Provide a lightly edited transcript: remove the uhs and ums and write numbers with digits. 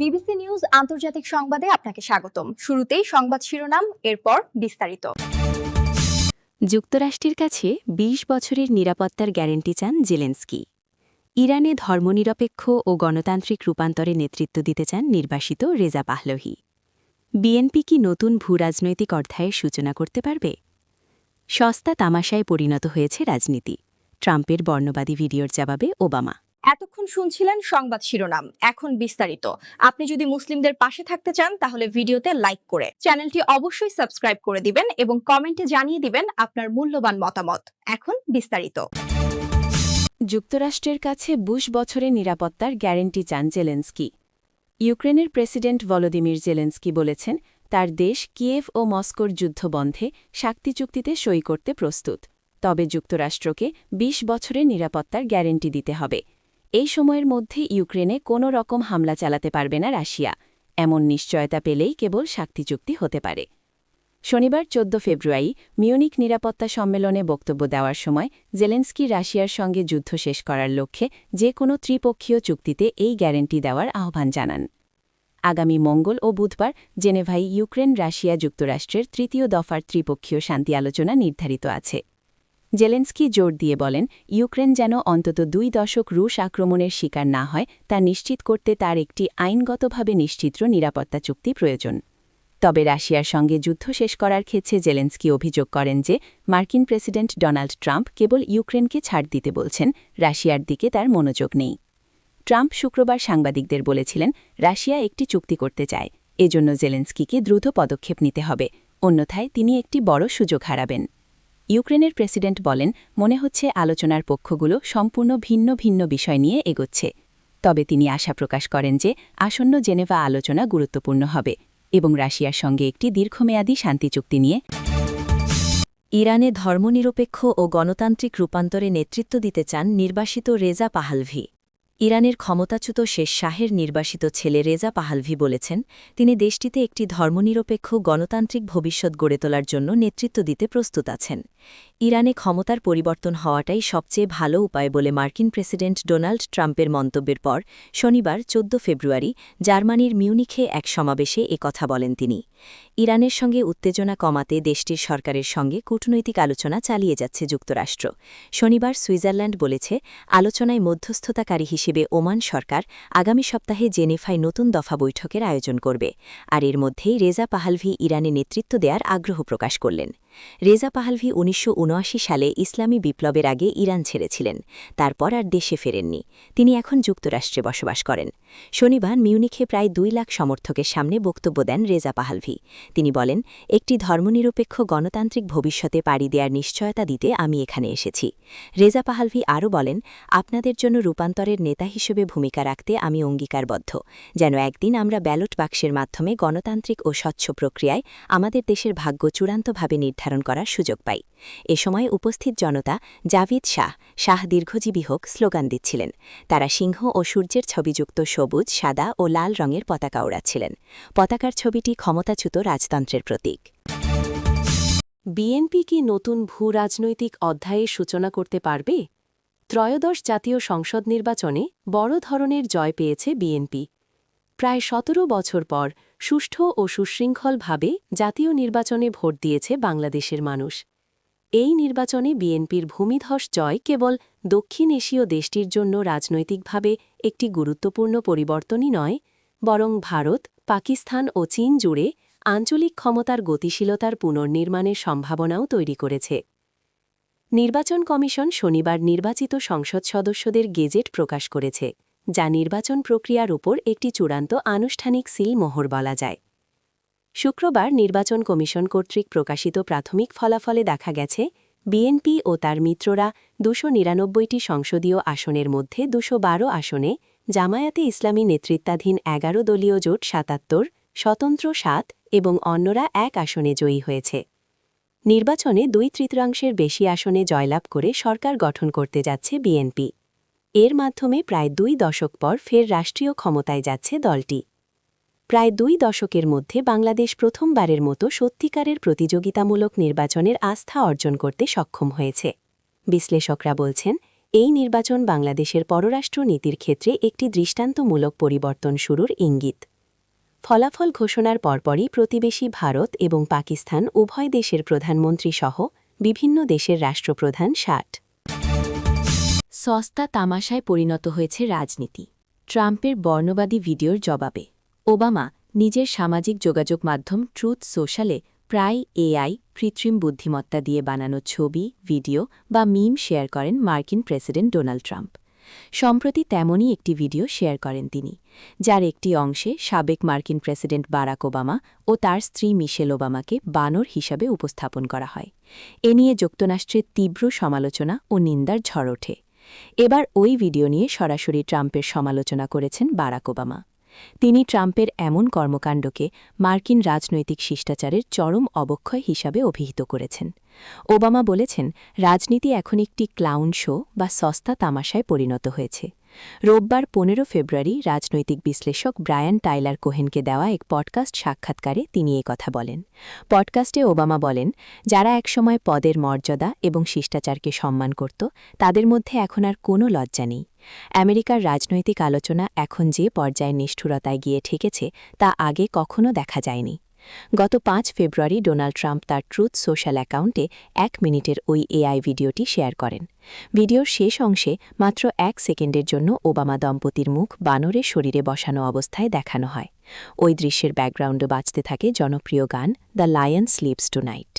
BBC news আন্তর্জাতিক সংবাদে আপনাকে স্বাগতম। শুরুতেই সংবাদ শিরোনাম, এরপর বিস্তারিত। যুক্তরাষ্ট্রের কাছে ২০ বছরের নিরাপত্তার গ্যারান্টি চান জেলেনস্কি। ইরানে ধর্মনিরপেক্ষ ও গণতান্ত্রিক রূপান্তরে নেতৃত্ব দিতে চান নির্বাসিত রেজা পাহলভি। বিএনপি কি নতুন ভূরাজনৈতিক অধ্যায়ের সূচনা করতে পারবে? সস্তা তামাশায় পরিণত হয়েছে রাজনীতি, ট্রাম্পের বর্ণবাদী ভিডিওর জবাবে ওবামা। এতক্ষণ শুনছিলেন সংবাদ শিরোনাম, এখন বিস্তারিত। আপনি যদি মুসলিমদের পাশে থাকতে চান তাহলে ভিডিওতে লাইক করে চ্যানেলটি অবশ্যই সাবস্ক্রাইব করে দিবেন এবং কমেন্টে জানিয়ে দিবেন আপনার মূল্যবান মতামত। এখন বিস্তারিত। যুক্তরাষ্ট্রের কাছে ২০ বছরের নিরাপত্তার গ্যারান্টি চান জেলেনস্কি। ইউক্রেনের প্রেসিডেন্ট ভলোদিমির জেলেনস্কি বলেছেন, তার দেশ কিয়েভ ও মস্কোর যুদ্ধ বন্ধে শান্তি চুক্তিতে সই করতে প্রস্তুত। তবে যুক্তরাষ্ট্রকে ২০ বছরের নিরাপত্তার গ্যারান্টি দিতে হবে। এই সময়ের মধ্যে ইউক্রেনে কোনো রকম হামলা চালাতে পারবে না রাশিয়া। এমন নিশ্চয়তা পেলেই কেবল শান্তি চুক্তি হতে পারে। শনিবার ১৪ ফেব্রুয়ারি মিউনিক নিরাপত্তা সম্মেলনে বক্তব্য দেওয়ার সময় জেলেনস্কি রাশিয়ার সঙ্গে যুদ্ধ শেষ করার লক্ষ্যে যে কোনো ত্রিপক্ষীয় চুক্তিতে এই গ্যারান্টি দেওয়ার আহ্বান জানান। আগামী মঙ্গল ও বুধবার জেনেভায় ইউক্রেন রাশিয়া যুক্তরাষ্ট্রের তৃতীয় দফার ত্রিপক্ষীয় শান্তি আলোচনা নির্ধারিত আছে। জেলেনস্কি জোর দিয়ে বলেন, ইউক্রেন যেন অন্তত ২ দশক রুশ আক্রমণের শিকার না হয় তা নিশ্চিত করতে তার একটি আইনগতভাবে নিশ্চিত নিরাপত্তা চুক্তি প্রয়োজন। তবে রাশিয়ার সঙ্গে যুদ্ধ শেষ করার ক্ষেত্রে জেলেনস্কি অভিযোগ করেন যে মার্কিন প্রেসিডেন্ট ডোনাল্ড ট্রাম্প কেবল ইউক্রেনকে ছাড় দিতে বলছেন, রাশিয়ার দিকে তার মনোযোগ নেই। ট্রাম্প শুক্রবার সাংবাদিকদের বলেছিলেন, রাশিয়া একটি চুক্তি করতে চায়, এজন্য জেলেনস্কিকে দ্রুত পদক্ষেপ নিতে হবে, অন্যথায় তিনি একটি বড় সুযোগ হারাবেন। ইউক্রেনের প্রেসিডেন্ট বলেন, মনে হচ্ছে আলোচনার পক্ষগুলো সম্পূর্ণ ভিন্ন ভিন্ন বিষয় নিয়ে এগোচ্ছে। তবে তিনি আশা প্রকাশ করেন যে আসন্ন জেনেভা আলোচনা গুরুত্বপূর্ণ হবে এবং রাশিয়ার সঙ্গে একটি দীর্ঘমেয়াদী শান্তি চুক্তি নিয়ে। ইরানে ধর্মনিরপেক্ষ ও গণতান্ত্রিক রূপান্তরে নেতৃত্ব দিতে চান নির্বাসিত রেজা পাহলভি। ইরানের ক্ষমতাচ্যুত শেষ শাহের নির্বাসিত ছেলে রেজা পাহলভি বলেছেন, তিনি দেশটিতে একটি ধর্মনিরপেক্ষ গণতান্ত্রিক ভবিষ্যৎ গড়ে তোলার জন্য নেতৃত্ব দিতে প্রস্তুত আছেন। ইরানে ক্ষমতার পরিবর্তন হওয়াটাই সবচেয়ে ভালো উপায় বলে মার্কিন প্রেসিডেন্ট ডোনাল্ড ট্রাম্পের মন্তব্যের পর শনিবার ১৪ ফেব্রুয়ারি জার্মানির মিউনিখে এক সমাবেশে কথা বলেন তিনি। ইরানের সঙ্গে উত্তেজনা কমাতে দেশটির সরকারের সঙ্গে কূটনৈতিক আলোচনা চালিয়ে যাচ্ছে যুক্তরাষ্ট্র। শনিবার সুইজারল্যান্ড বলেছে, আলোচনায় মধ্যস্থতাকারী হিসেবে ওমান সরকার আগামী সপ্তাহে জেনেভায় নতুন দফা বৈঠকের আয়োজন করবে। আর এর মধ্যেই রেজা পাহলভি ইরানে নেতৃত্ব দেওয়ার আগ্রহ প্রকাশ করলেন। রেজা পাহলভি ১৯৭৯ সালে ইসলামী বিপ্লবের আগে ইরান ছেড়েছিলেন, তারপর আর দেশে ফেরেননি। তিনি এখন যুক্তরাষ্ট্রে বসবাস করেন। শনিবার মিউনিখে প্রায় ২ লাখ সমর্থকের সামনে বক্তব্য দেন রেজা পাহলভি। তিনি বলেন, একটি ধর্মনিরপেক্ষ গণতান্ত্রিক ভবিষ্যতে পাড়ি দেওয়ার নিশ্চয়তা দিতে আমি এখানে এসেছি। রেজা পাহলভি আরও বলেন, আপনাদের জন্য রূপান্তরের নেতা হিসেবে ভূমিকা রাখতে আমি অঙ্গীকারবদ্ধ, যেন একদিন আমরা ব্যালট বাক্সের মাধ্যমে গণতান্ত্রিক ও স্বচ্ছ প্রক্রিয়ায় আমাদের দেশের ভাগ্য চূড়ান্তভাবে নির্ধারণ করার সুযোগ পাই। এ সময় উপস্থিত জনতা জাভিদ শাহ দীর্ঘজীবী হোক স্লোগান দিচ্ছিলেন। তারা সিংহ ও সূর্যের ছবিযুক্ত সবুজ, সাদা ও লাল রঙের পতাকা ওড়াচ্ছিলেন। পতাকার ছবিটি ক্ষমতাচ্যুত রাজতন্ত্রের প্রতীক। বিএনপি কি নতুন ভূরাজনৈতিক অধ্যায়ের সূচনা করতে পারবে? ত্রয়োদশ জাতীয় সংসদ নির্বাচনে বড় ধরনের জয় পেয়েছে বিএনপি। প্রায় ১৭ বছর পর সুষ্ঠু ও সুশৃঙ্খলভাবে জাতীয় নির্বাচনে ভোট দিয়েছে বাংলাদেশের মানুষ। এই নির্বাচনে বিএনপির ভূমিধস জয় কেবল দক্ষিণ এশীয় দেশটির জন্য রাজনৈতিকভাবে একটি গুরুত্বপূর্ণ পরিবর্তনই নয়, বরং ভারত, পাকিস্তান ও চীন জুড়ে আঞ্চলিক ক্ষমতার গতিশীলতার পুনর্নির্মাণের সম্ভাবনাও তৈরি করেছে। নির্বাচন কমিশন শনিবার নির্বাচিত সংসদ সদস্যদের গেজেট প্রকাশ করেছে, যা নির্বাচন প্রক্রিয়ার উপর একটি চূড়ান্ত আনুষ্ঠানিক সিল মোহর বলা যায়। শুক্রবার নির্বাচন কমিশন কর্তৃক প্রকাশিত প্রাথমিক ফলাফলে দেখা গেছে, বিএনপি ও তার মিত্ররা ২৯৯টি সংসদীয় আসনের মধ্যে ২১২ আসনে, জামায়াতে ইসলামী নেতৃত্বাধীন ১১ দলীয় জোট ৭৭, স্বতন্ত্র ৭ এবং অন্যরা ১ আসনে জয়ী হয়েছে। নির্বাচনে ২/৩ বেশি আসনে জয়লাভ করে সরকার গঠন করতে যাচ্ছে বিএনপি। এর মাধ্যমে প্রায় ২ দশক পর ফের রাষ্ট্রীয় ক্ষমতায় যাচ্ছে দলটি। প্রায় ২ দশকের মধ্যে বাংলাদেশ প্রথমবারের মতো সত্যিকারের প্রতিযোগিতামূলক নির্বাচনের আস্থা অর্জন করতে সক্ষম হয়েছে। বিশ্লেষকরা বলছেন, এই নির্বাচন বাংলাদেশের পররাষ্ট্র নীতির ক্ষেত্রে একটি দৃষ্টান্তমূলক পরিবর্তন শুরুর ইঙ্গিত। ফলাফল ঘোষণার পরপরই প্রতিবেশী ভারত এবং পাকিস্তান উভয় দেশের প্রধানমন্ত্রী সহ বিভিন্ন দেশের রাষ্ট্রপ্রধান ৬০ সস্তা তামাশায় পরিণত হয়েছে রাজনীতি। ট্রাম্পের বর্ণবাদী ভিডিওর জবাবে ওবামা নিজের সামাজিক যোগাযোগ মাধ্যম ট্রুথ সোশ্যালে প্রায় এআই কৃত্রিম বুদ্ধিমত্তা দিয়ে বানানো ছবি, ভিডিও বা মিম শেয়ার করেন মার্কিন প্রেসিডেন্ট ডোনাল্ড ট্রাম্প। সম্প্রতি তেমনই একটি ভিডিও শেয়ার করেন তিনি, যার একটি অংশে সাবেক মার্কিন প্রেসিডেন্ট বারাক ওবামা ও তার স্ত্রী মিশেল ওবামাকে বানর হিসাবে উপস্থাপন করা হয়। এ নিয়ে যুক্তরাষ্ট্রের তীব্র সমালোচনা ও নিন্দার ঝড় ওঠে। এবার ওই ভিডিও নিয়ে সরাসরি ট্রাম্পের সমালোচনা করেছেন বারাক ওবামা। তিনি ট্রাম্পের এমন কর্মকাণ্ডকে মার্কিন রাজনৈতিক শিষ্টাচারের চরম অবক্ষয় হিসাবে অভিহিত করেছেন। ওবামা বলেছেন, রাজনীতি এখন একটি ক্লাউন শো বা সস্তা তামাশায় পরিণত হয়েছে। রোববার ১৫ ফেব্রুয়ারি রাজনৈতিক বিশ্লেষক ব্রায়ান টাইলার কোহেনকে দেওয়া এক পডকাস্ট সাক্ষাৎকারে তিনি এ কথা বলেন। পডকাস্টে ওবামা বলেন, যারা একসময় পদের মর্যাদা এবং শিষ্টাচারকে সম্মান করত, তাদের মধ্যে এখন আর কোনো লজ্জা নেই। আমেরিকার রাজনৈতিক আলোচনা এখন যে পর্যায়ে নিষ্ঠুরতায় গিয়ে ঠেকেছে তা আগে কখনো দেখা যায়নি। গত ৫ ফেব্রুয়ারি ডোনাল্ড ট্রাম্প তার ট্রুথ সোশ্যাল অ্যাকাউন্টে ১ মিনিটের ওই এআই ভিডিওটি শেয়ার করেন। ভিডিওর শেষ অংশে মাত্র ১ সেকেন্ডের জন্য ওবামা দম্পতির মুখ বানরের শরীরে বসানো অবস্থায় দেখানো হয়। ওই দৃশ্যের ব্যাকগ্রাউন্ডে বাজতে থাকে জনপ্রিয় গান দ্য লায়ন স্লিপস টুনাইট।